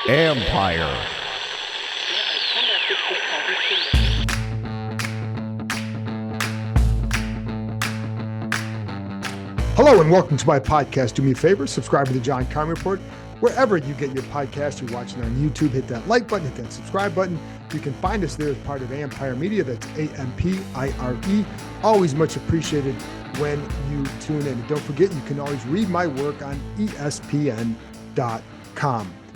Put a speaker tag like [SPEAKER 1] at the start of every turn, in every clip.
[SPEAKER 1] Empire.
[SPEAKER 2] Hello and welcome to my podcast. Do me a favor, subscribe to the John Keim Report. Wherever you get your podcast, you're watching on YouTube, hit that like button, hit that subscribe button. You can find us there as part of Empire Media. That's A-M-P-I-R-E. Always much appreciated when you tune in. And don't forget, you can always read my work on ESPN.com.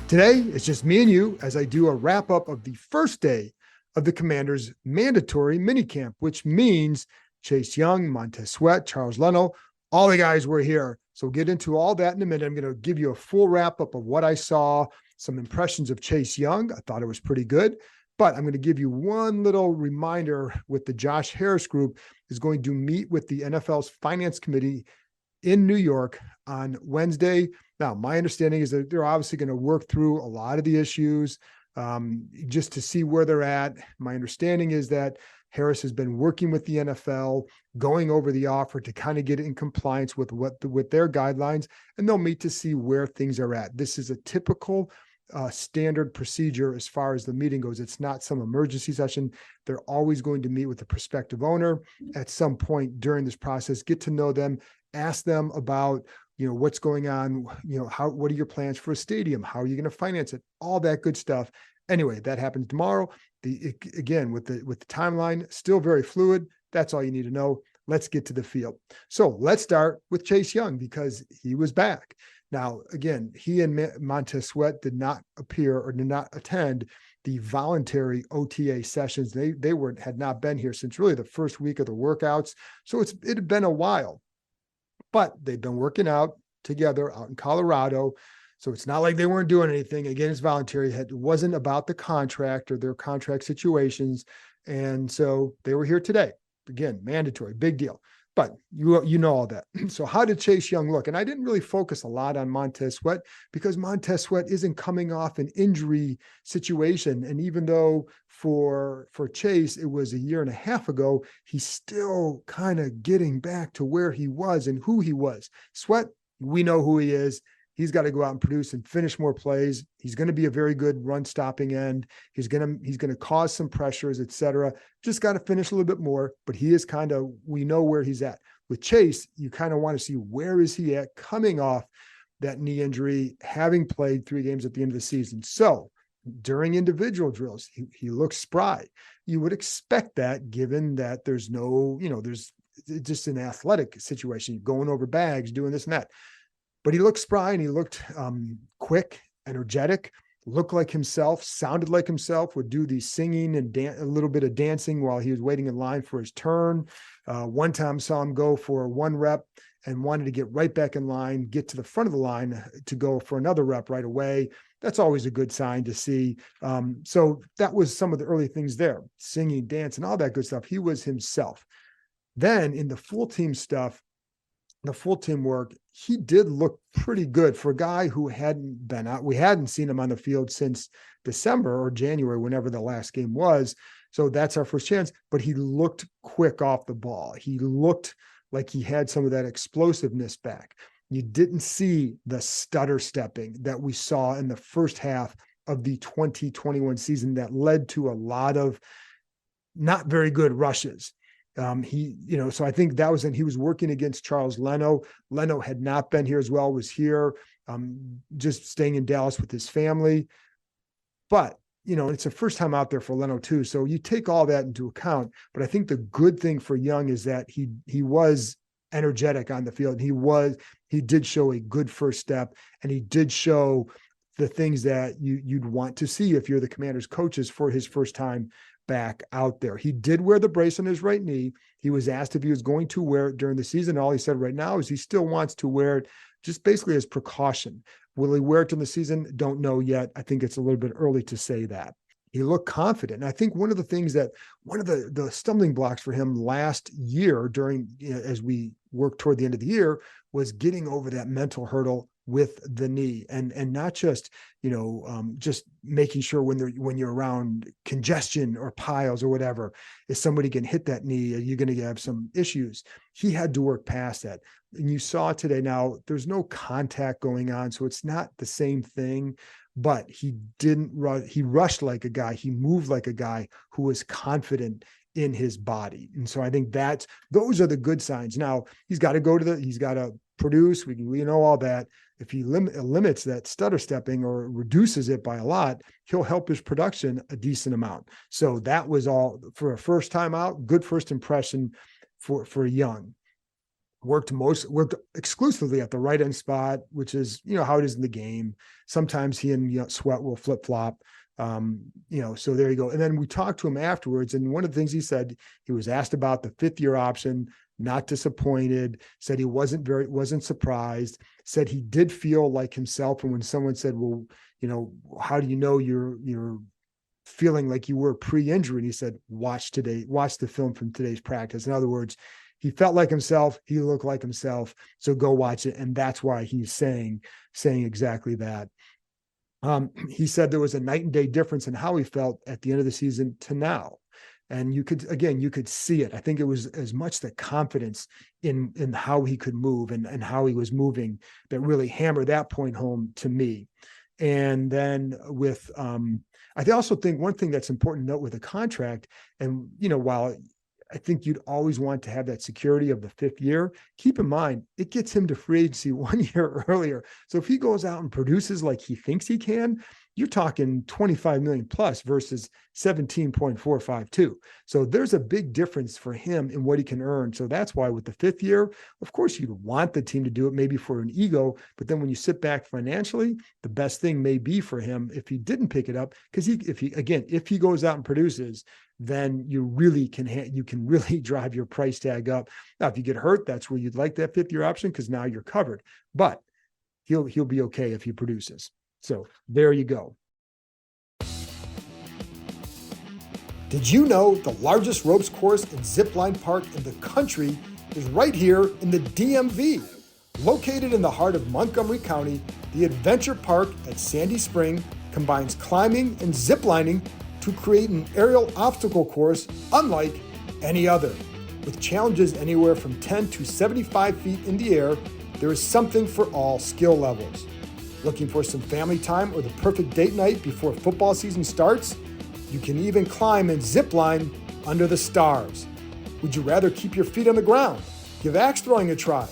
[SPEAKER 2] Today, it's just me and you as I do a wrap-up of the first day of the Commanders' mandatory minicamp, which means Chase Young, Montez Sweat, Charles Leno, all the guys were here. So we'll get into all that in a minute. I'm going to give you a full wrap-up of what I saw, some impressions of Chase Young. I thought it was pretty good. But I'm going to give you one little reminder with the Josh Harris group is going to meet with the NFL's Finance Committee in New York on Wednesday. Now, my understanding is that they're obviously going to work through a lot of the issues just to see where they're at. My understanding is that Harris has been working with the NFL, going over the offer to kind of get it in compliance with with their guidelines, and they'll meet to see where things are at. This is a typical standard procedure as far as the meeting goes. It's not some emergency session. They're always going to meet with the prospective owner at some point during this process, get to know them, ask them about, what's going on, what are your plans for a stadium? How are you going to finance it? All that good stuff. Anyway, that happens tomorrow. Again, with the timeline, still very fluid. That's all you need to know. Let's get to the field. So let's start with Chase Young because he was back. Now, again, he and Montez Sweat did not appear or did not attend the voluntary OTA sessions. They had not been here since really the first week of the workouts. So it had been a while, but they've been working out together out in Colorado. So it's not like they weren't doing anything. Again, it's voluntary. It wasn't about the contract or their contract situations. And so they were here today. Again, mandatory, big deal. But you know all that. So how did Chase Young look? And I didn't really focus a lot on Montez Sweat because Montez Sweat isn't coming off an injury situation. And even though for Chase, it was a year and a half ago, he's still kind of getting back to where he was and who he was. Sweat, we know who he is. He's got to go out and produce and finish more plays. He's going to be a very good run stopping end. He's going to cause some pressures, et cetera. Just got to finish a little bit more, but he is we know where he's at. With Chase, you kind of want to see where is he at coming off that knee injury, having played 3 games at the end of the season. So during individual drills, he looks spry. You would expect that given that there's just an athletic situation, you're going over bags, doing this and that. But he looked spry and he looked quick, energetic, looked like himself, sounded like himself, would do the singing and a little bit of dancing while he was waiting in line for his turn. One time saw him go for 1 rep and wanted to get right back in line, get to the front of the line to go for another rep right away. That's always a good sign to see. So that was some of the early things there, singing, dancing, all that good stuff. He was himself. Then in the full team stuff, the full team work, he did look pretty good for a guy who hadn't been out. We hadn't seen him on the field since December or January, whenever the last game was. So that's our first chance. But he looked quick off the ball. He looked like he had some of that explosiveness back. You didn't see the stutter stepping that we saw in the first half of the 2021 season that led to a lot of not very good rushes. So I think that was, and he was working against Charles Leno. Leno had not been here as well, was here, just staying in Dallas with his family. But, it's the first time out there for Leno too. So you take all that into account. But I think the good thing for Young is that he was energetic on the field. He did show a good first step, and he did show the things that you'd want to see if you're the Commanders coaches for his first time back out there. He did wear the brace on his right knee. He was asked if he was going to wear it during the season. All he said right now is he still wants to wear it just basically as precaution. Will he wear it in the season? Don't know yet. I think it's a little bit early to say that. He looked confident. And I think one of the stumbling blocks for him last year as we worked toward the end of the year was getting over that mental hurdle with the knee, and not just, just making sure when you're around congestion or piles or whatever, if somebody can hit that knee, you're going to have some issues. He had to work past that. And you saw today, now there's no contact going on, so it's not the same thing, but he didn't rush. He rushed like a guy. He moved like a guy who was confident in his body. And so I think those are the good signs. Now he's got to produce. We know all that. If he limits that stutter stepping or reduces it by a lot, he'll help his production a decent amount. So that was all for a first time out. Good first impression for Young. Worked exclusively at the right end spot, which is, how it is in the game. Sometimes he and Sweat will flip flop. So there you go. And then we talked to him afterwards. And one of the things he said, he was asked about the 5th-year option, not disappointed, said he wasn't surprised, said he did feel like himself. And when someone said, well, how do you know you're feeling like you were pre-injury? And he said, watch the film from today's practice. In other words, he felt like himself. He looked like himself. So go watch it. And that's why he's saying exactly that. He said there was a night and day difference in how he felt at the end of the season to now. And you could see it. I think it was as much the confidence in how he could move and how he was moving that really hammered that point home to me. And then with, I also think one thing that's important to note with a contract, and, while I think you'd always want to have that security of the 5th year, keep in mind, it gets him to free agency 1 year earlier. So if he goes out and produces like he thinks he can, you're talking 25 million plus versus 17.452. So there's a big difference for him in what he can earn. So that's why with the 5th year, of course, you'd want the team to do it maybe for an ego, but then when you sit back financially, the best thing may be for him if he didn't pick it up, because if he goes out and produces, then you can really drive your price tag up. Now, if you get hurt, that's where you'd like that 5th-year option, because now you're covered, but he'll be okay if he produces. So there you go. Did you know the largest ropes course and zipline park in the country is right here in the DMV? Located in the heart of Montgomery County, the Adventure Park at Sandy Spring combines climbing and ziplining to create an aerial obstacle course unlike any other. With challenges anywhere from 10 to 75 feet in the air, there is something for all skill levels. Looking for some family time or the perfect date night before football season starts? You can even climb and zip line under the stars. Would you rather keep your feet on the ground? Give axe throwing a try.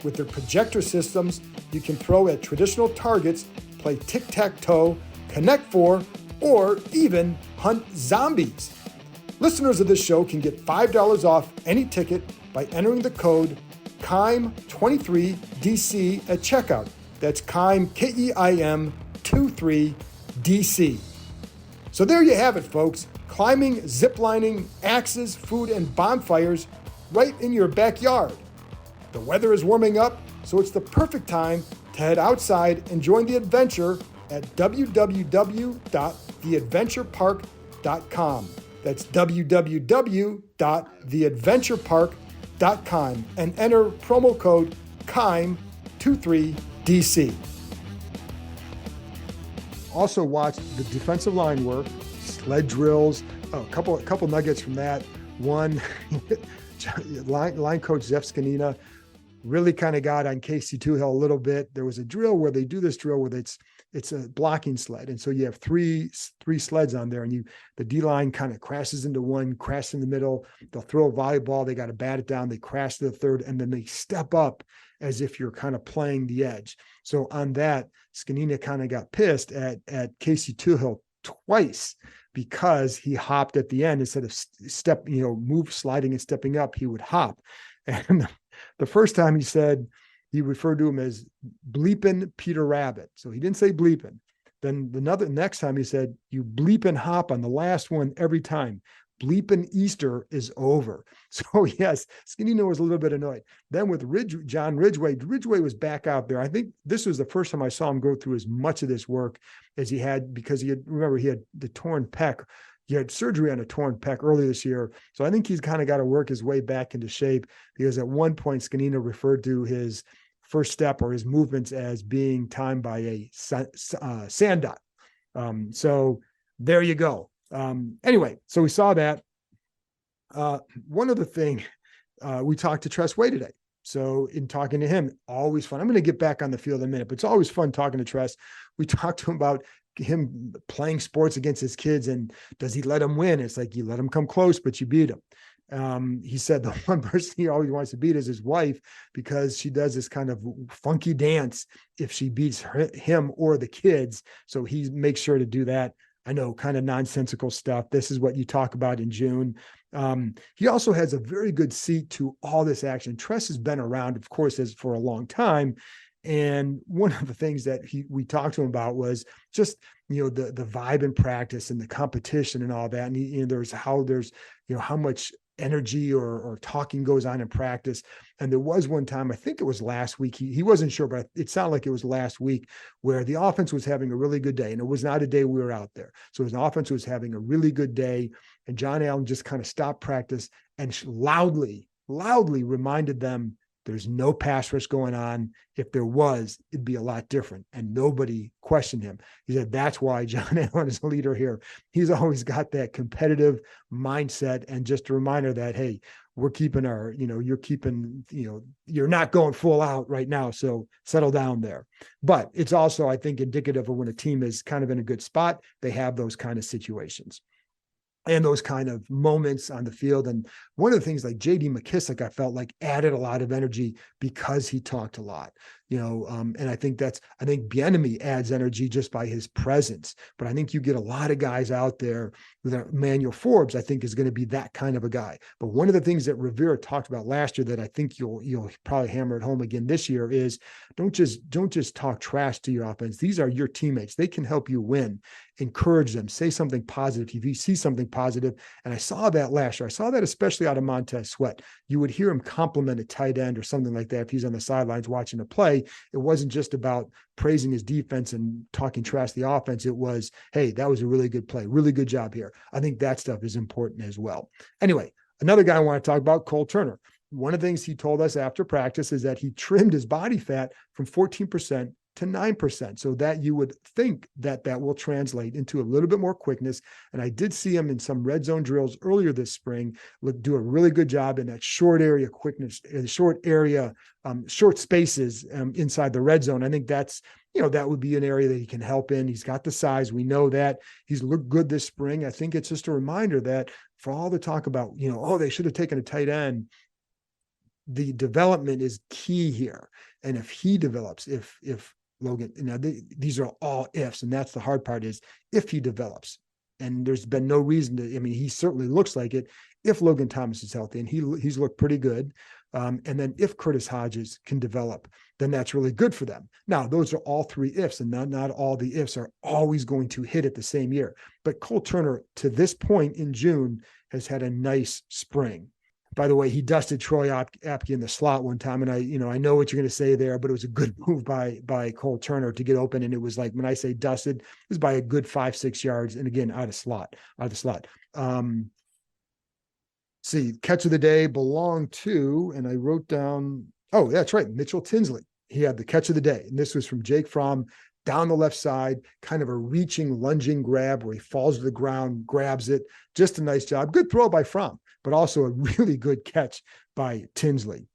[SPEAKER 2] With their projector systems, you can throw at traditional targets, play tic-tac-toe, connect four, or even hunt zombies. Listeners of this show can get $5 off any ticket by entering the code KEIM23DC at checkout. That's KEIM, K-E-I-M 23DC. So there you have it, folks. Climbing, ziplining, axes, food, and bonfires right in your backyard. The weather is warming up, so it's the perfect time to head outside and join the adventure at www.theadventurepark.com. That's www.theadventurepark.com and enter promo code KEIM23DC. Also watch the defensive line work, sled drills, a couple nuggets from that. One, line coach Jeff Scanina really kind of got on Casey Toohill a little bit. There was a drill where they do this drill where it's a blocking sled. And so you have three sleds on there, and the D-line kind of crashes into one, crash in the middle. They'll throw a volleyball. They got to bat it down. They crash to the third, and then they step up as if you're kind of playing the edge. So on that, Scanina kind of got pissed at Casey Toohill twice because he hopped at the end instead of sliding and stepping up, he would hop. And the first time he said, he referred to him as bleeping Peter Rabbit. So he didn't say bleeping. Then next time he said, you bleep and hop on the last one every time. Bleeping Easter is over. So yes, Scanino was a little bit annoyed. Then with John Ridgway was back out there. I think this was the first time I saw him go through as much of this work as he had, because he had the torn pec. He had surgery on a torn pec earlier this year. So I think he's kind of got to work his way back into shape, because at one point Scanino referred to his first step or his movements as being timed by a sand dot. So there you go. Anyway, so we saw that. One other thing, we talked to Tress Way today. So in talking to him, always fun. I'm going to get back on the field in a minute, but it's always fun talking to Tress. We talked to him about him playing sports against his kids, and does he let them win? It's like, you let them come close, but you beat them. He said the one person he always wants to beat is his wife, because she does this kind of funky dance if she beats him or the kids. So he makes sure to do that. I know, kind of nonsensical stuff. This is what you talk about in June. He also has a very good seat to all this action. Tress has been around, of course, for a long time. And one of the things that we talked to him about was just, the vibe in practice and the competition and all that. And there's how much energy or talking goes on in practice. And there was one time, I think it was last week, he wasn't sure, but it sounded like it was last week, where the offense was having a really good day. And it was not a day we were out there. So his offense was having a really good day. And John Allen just kind of stopped practice and loudly reminded them, there's no pass rush going on. If there was, it'd be a lot different. And nobody questioned him. He said, that's why John Allen is a leader here. He's always got that competitive mindset. And just a reminder that, hey, we're keeping you're not going full out right now. So settle down there. But it's also, I think, indicative of when a team is kind of in a good spot, they have those kind of situations and those kind of moments on the field. And one of the things, like JD McKissick, I felt like added a lot of energy because he talked a lot, and I think Bieniemy adds energy just by his presence. But I think you get a lot of guys out there. Emmanuel Forbes, I think, is going to be that kind of a guy. But one of the things that Rivera talked about last year that I think you'll probably hammer it home again this year is don't just talk trash to your offense. These are your teammates. They can help you win. Encourage them. Say something positive if you see something positive. And I saw that last year. I saw that especially out of Montez Sweat. You would hear him compliment a tight end or something like that if he's on the sidelines watching a play. It wasn't just about praising his defense and talking trash to the offense. It was, hey, that was a really good play. Really good job here. I think that stuff is important as well. Anyway, another guy I want to talk about, Cole Turner. One of the things he told us after practice is that he trimmed his body fat from 14% to 9%. So that you would think that will translate into a little bit more quickness. And I did see him in some red zone drills earlier this spring, do a really good job in that short area quickness, short spaces inside the red zone. I think that's, that would be an area that he can help in. He's got the size. We know that he's looked good this spring. I think it's just a reminder that for all the talk about, they should have taken a tight end, the development is key here. And if he develops, if Logan, these are all ifs, and that's the hard part, is if he develops, and there's been no reason to, he certainly looks like it, if Logan Thomas is healthy, and he's looked pretty good. And then if Curtis Hodges can develop, then that's really good for them. Now, those are all three ifs, and not all the ifs are always going to hit at the same year. But Cole Turner, to this point in June, has had a nice spring. By the way, he dusted Troy Apke in the slot one time, and I know what you're going to say there, but it was a good move by Cole Turner to get open. And it was like, when I say dusted, it was by a good 5-6 yards, and again out of the slot. See, catch of the day belonged to, and I wrote down. Oh, that's right, Mitchell Tinsley. He had the catch of the day, and this was from Jake Fromm down the left side, kind of a reaching, lunging grab where he falls to the ground, grabs it. Just a nice job. Good throw by Fromm, but also a really good catch by Tinsley.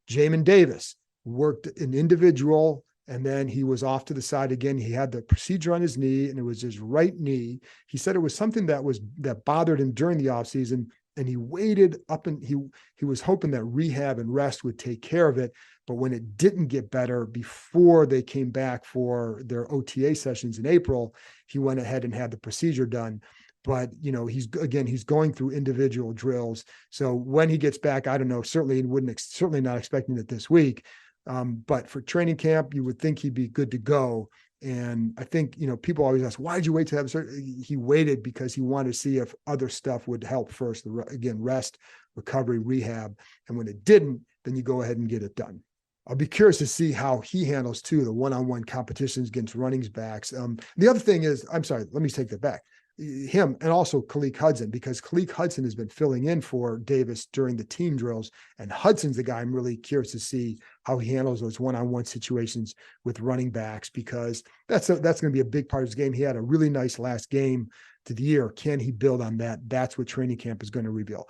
[SPEAKER 2] Jamin Davis worked an individual, and then he was off to the side again. He had the procedure on his knee, and it was his right knee. He said it was something that bothered him during the offseason, and he waited up, and he was hoping that rehab and rest would take care of it. But when it didn't get better before they came back for their OTA sessions in April, he went ahead and had the procedure done. But, he's going through individual drills. So when he gets back, I don't know, certainly not expecting it this week. But for training camp, you would think he'd be good to go. And I think, people always ask, why did you wait to have surgery? He waited because he wanted to see if other stuff would help first. Again, rest, recovery, rehab. And when it didn't, then you go ahead and get it done. I'll be curious to see how he handles, too, the one-on-one competitions against running backs. The other thing is, I'm sorry, let me take that back. him and also Khaleke Hudson, because Khaleke Hudson has been filling in for Davis during the team drills. And Hudson's the guy I'm really curious to see how he handles those one-on-one situations with running backs, because that's going to be a big part of his game. He had a really nice last game to the year. Can he build on that? That's what training camp is going to reveal.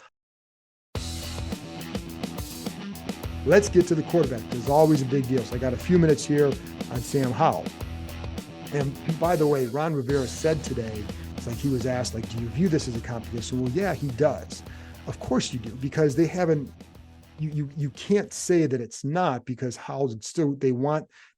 [SPEAKER 2] Let's get to the quarterback. There's always a big deal. So I got a few minutes here on Sam Howell. And by the way, Ron Rivera said today, it's like he was asked, like, do you view this as a competition? Well, yeah, he does. Of course you do, because they haven't, you can't say that it's not, because Howell's still, they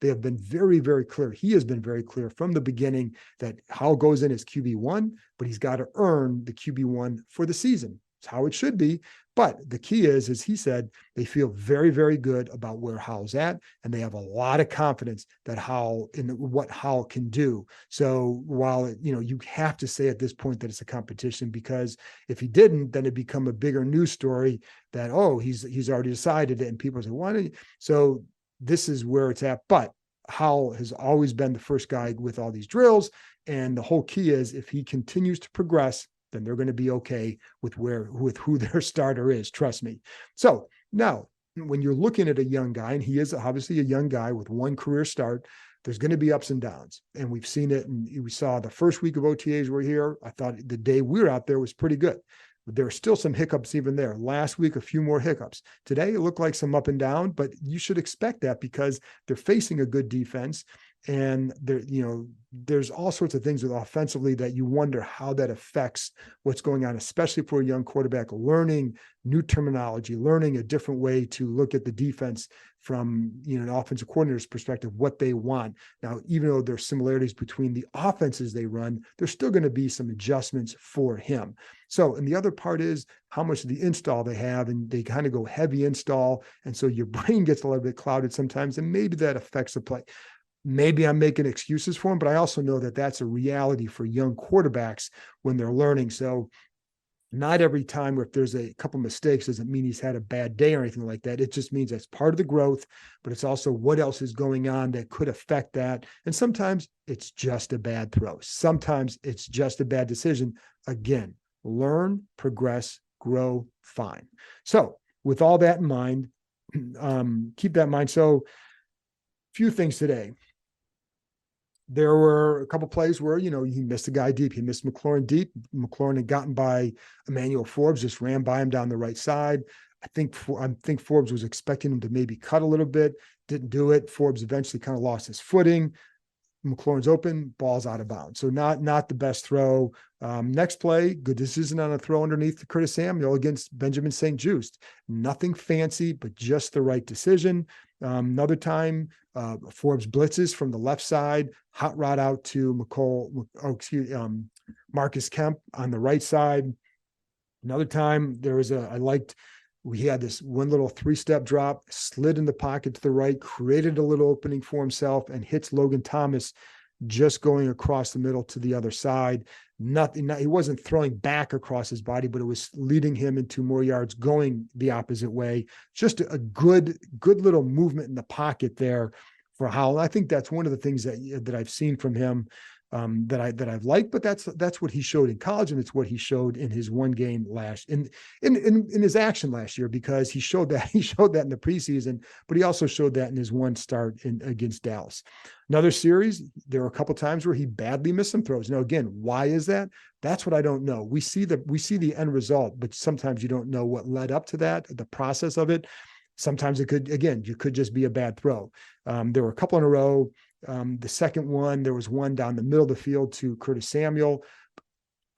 [SPEAKER 2] have been very, very clear. He has been very clear from the beginning that Howell goes in as QB1, but he's got to earn the QB1 for the season. It's how it should be. But the key is, as he said, they feel very, very good about where Howell's at, and they have a lot of confidence that what Howell can do. So while, you have to say at this point that it's a competition, because if he didn't, then it'd become a bigger news story that, oh, he's already decided it, and people say, why? So this is where it's at. But Howell has always been the first guy with all these drills, and the whole key is, if he continues to progress, then they're going to be okay with who their starter is. Trust me. So now, when you're looking at a young guy, and he is obviously a young guy with one career start, there's going to be ups and downs. And we've seen it. And we saw the first week of OTAs were here. I thought the day we were out there was pretty good. But there are still some hiccups even there. Last week, a few more hiccups. Today, it looked like some up and down, but you should expect that, because they're facing a good defense. And there's all sorts of things with offensively that you wonder how that affects what's going on, especially for a young quarterback, learning new terminology, learning a different way to look at the defense from an offensive coordinator's perspective, what they want. Now, even though there's similarities between the offenses they run, there's still going to be some adjustments for him. So, and the other part is how much of the install they have, and they kind of go heavy install. And so your brain gets a little bit clouded sometimes, and maybe that affects the play. Maybe I'm making excuses for him, but I also know that that's a reality for young quarterbacks when they're learning. So not every time where if there's a couple mistakes doesn't mean he's had a bad day or anything like that. It just means that's part of the growth, but it's also what else is going on that could affect that. And sometimes it's just a bad throw. Sometimes it's just a bad decision. Again, learn, progress, grow, fine. So with all that in mind, keep that in mind. So a few things today. There were a couple plays where, he missed a guy deep. He missed McLaurin deep. McLaurin had gotten by Emmanuel Forbes, just ran by him down the right side. I think Forbes was expecting him to maybe cut a little bit, didn't do it. Forbes eventually kind of lost his footing. McLaurin's open, ball's out of bounds. So not the best throw. Next play, good decision on a throw underneath to Curtis Samuel against Benjamin St-Juste. Nothing fancy, but just the right decision. Another time, Forbes blitzes from the left side, hot rod out to Marcus Kemp on the right side. Another time, we had this one little three-step drop, slid in the pocket to the right, created a little opening for himself, and hits Logan Thomas just going across the middle to the other side. He wasn't throwing back across his body, but it was leading him into more yards going the opposite way. Just a good little movement in the pocket there for Howell. I think that's one of the things that I've seen from him that I've liked, but that's what he showed in college, and it's what he showed in his one game in his action last year, because he showed that in the preseason, but he also showed that in his one start against Dallas. Another series, there were a couple times where he badly missed some throws. Now, again, why is that? That's what I don't know. We see the end result, but sometimes you don't know what led up to that, the process of it. Sometimes you could just be a bad throw. There were a couple in a row. The second one, there was one down the middle of the field to Curtis Samuel.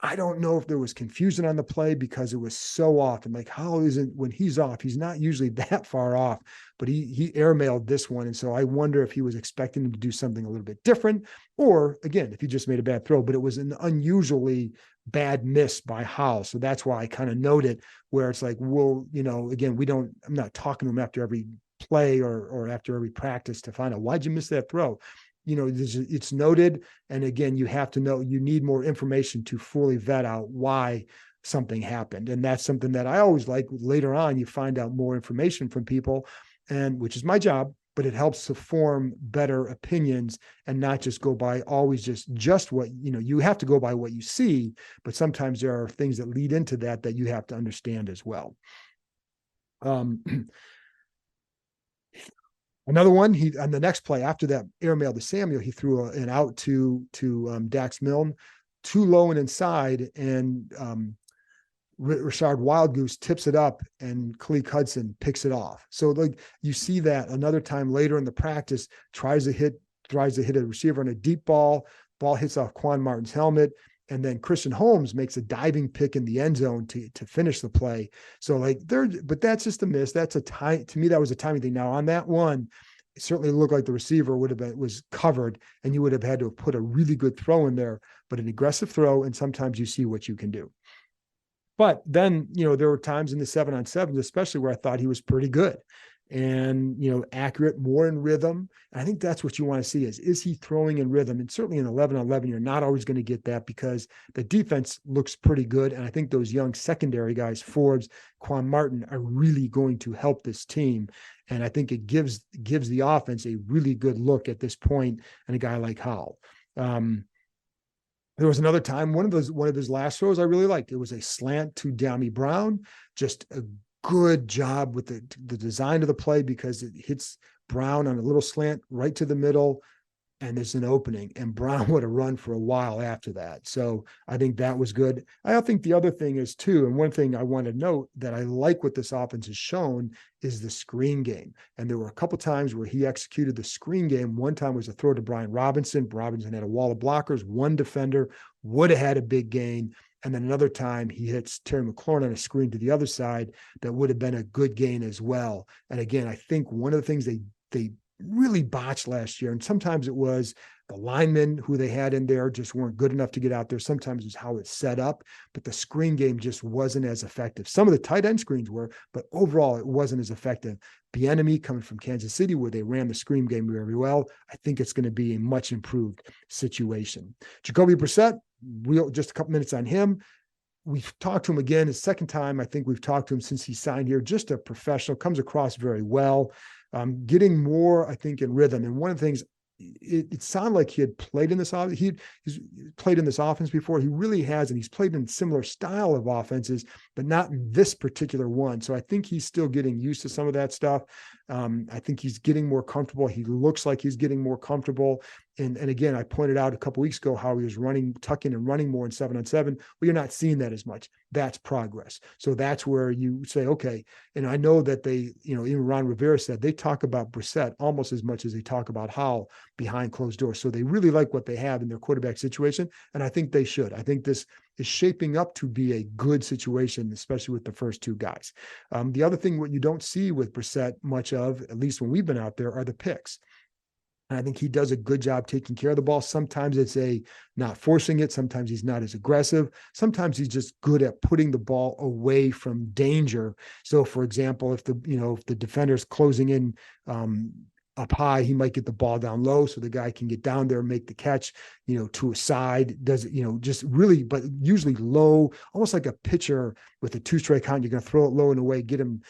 [SPEAKER 2] I don't know if there was confusion on the play because it was so off. And like, how isn't, when he's off, he's not usually that far off, but he airmailed this one. And so I wonder if he was expecting him to do something a little bit different, or again, if he just made a bad throw, but it was an unusually bad miss by Howell. So that's why I kind of note it, where it's like, well, again, I'm not talking to him after every play or after every practice to find out, why'd you miss that throw? It's noted. And again, you have to know, you need more information to fully vet out why something happened. And that's something that I always like. Later on, you find out more information from people, and which is my job. but it helps to form better opinions and not just go by always just what, you have to go by what you see, but sometimes there are things that lead into that you have to understand as well. Another one, he on the next play after that airmail to Samuel, he threw an out to Dax Milne, too low and inside, and Rashard Wildgoose tips it up, and Khaleke Hudson picks it off. So like you see that another time later in the practice, tries to hit a receiver on a deep ball hits off Quan Martin's helmet. And then Christian Holmes makes a diving pick in the end zone to finish the play. So like but that's just a miss. That's to me, that was a timing thing. Now on that one, it certainly looked like the receiver was covered, and you would have had to have put a really good throw in there, but an aggressive throw. And sometimes you see what you can do. But then, there were times in the 7-on-7s, especially where I thought he was pretty good and, accurate, more in rhythm. And I think that's what you want to see is he throwing in rhythm? And certainly in 11-on-11, you're not always going to get that because the defense looks pretty good. And I think those young secondary guys, Forbes, Quan Martin, are really going to help this team. And I think it gives the offense a really good look at this point, and a guy like Howell. There was another time, one of his last throws I really liked. It was a slant to De'Ami Brown, just a good job with the design of the play because it hits Brown on a little slant right to the middle, and there's an opening, and Brown would have run for a while after that. So I think that was good. I think the other thing is too, and one thing I want to note that I like what this offense has shown is the screen game. And there were a couple times where he executed the screen game. One time was a throw to Brian Robinson. Robinson had a wall of blockers, one defender, would have had a big gain. And then another time he hits Terry McLaurin on a screen to the other side that would have been a good gain as well. And again, I think one of the things they really botched last year, and sometimes it was the linemen who they had in there just weren't good enough to get out there. Sometimes it's how it's set up, but the screen game just wasn't as effective. Some of the tight end screens were, but overall it wasn't as effective. Bieniemy coming from Kansas City, where they ran the screen game very well, I think it's going to be a much improved situation. Jacoby Brissett, just a couple minutes on him. We've talked to him again, his second time. I think we've talked to him since he signed here. Just a professional, comes across very well. Getting more, I think, in rhythm. And one of the things, it sounded like he had played in this offense. He's played in this offense before. He really has, and he's played in similar style of offenses, but not in this particular one. So I think he's still getting used to some of that stuff. I think he's getting more comfortable. He looks like he's getting more comfortable. And again, I pointed out a couple of weeks ago how he was tucking and running more in 7-on-7. Well, you're not seeing that as much. That's progress. So that's where you say, okay. And I know that they, even Ron Rivera said they talk about Brissett almost as much as they talk about Howell behind closed doors. So they really like what they have in their quarterback situation. And I think they should. I think this is shaping up to be a good situation, especially with the first two guys. The other thing, what you don't see with Brissett much of, at least when we've been out there, are the picks. And I think he does a good job taking care of the ball. Sometimes it's not forcing it. Sometimes he's not as aggressive. Sometimes he's just good at putting the ball away from danger. So for example, if the defender's closing in up high, he might get the ball down low so the guy can get down there and make the catch, to a side, does it, just really, but usually low, almost like a pitcher with a 2-strike count. You're going to throw it low and away, get him,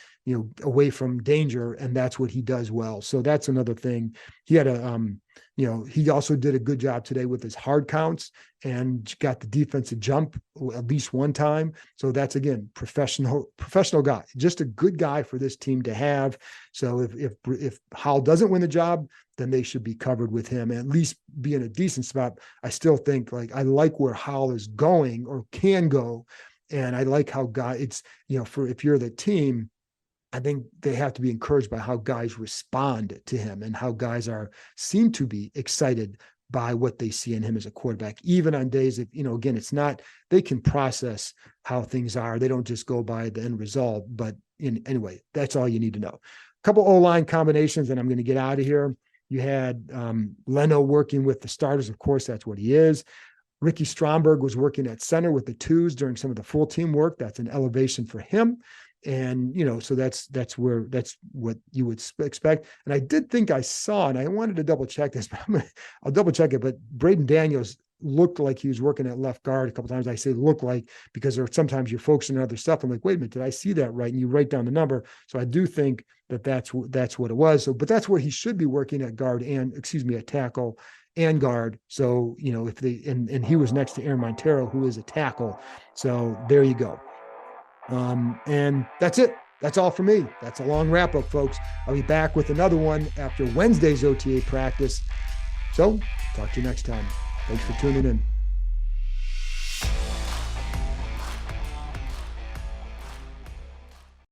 [SPEAKER 2] away from danger. And that's what he does well. So that's another thing. He had he also did a good job today with his hard counts and got the defense to jump at least one time. So that's, again, professional guy, just a good guy for this team to have. So if Howell doesn't win the job, then they should be covered with him and at least be in a decent spot. I still think I like where Howell is going or can go. And I like how it's, if you're the team, I think they have to be encouraged by how guys respond to him and how guys seem to be excited by what they see in him as a quarterback, even on days that, again, it's not, they can process how things are. They don't just go by the end result, but anyway, that's all you need to know. A couple O-line combinations, and I'm going to get out of here. You had Leno working with the starters. Of course, that's what he is. Ricky Stromberg was working at center with the twos during some of the full team work. That's an elevation for him. And, so that's what you would expect. And I did think I saw, and I wanted to double check this, but I'll double check it, but Braden Daniels looked like he was working at left guard a couple of times. I say look like, because sometimes you're focusing on other stuff. I'm like, wait a minute, did I see that right? And you write down the number. So I do think that's what it was. So, but that's where he should be working at at tackle and guard. So, if and he was next to Aaron Montero, who is a tackle. So there you go. And that's it. That's all for me. That's a long wrap up, folks. I'll be back with another one after Wednesday's OTA practice. So talk to you next time. Thanks for tuning in.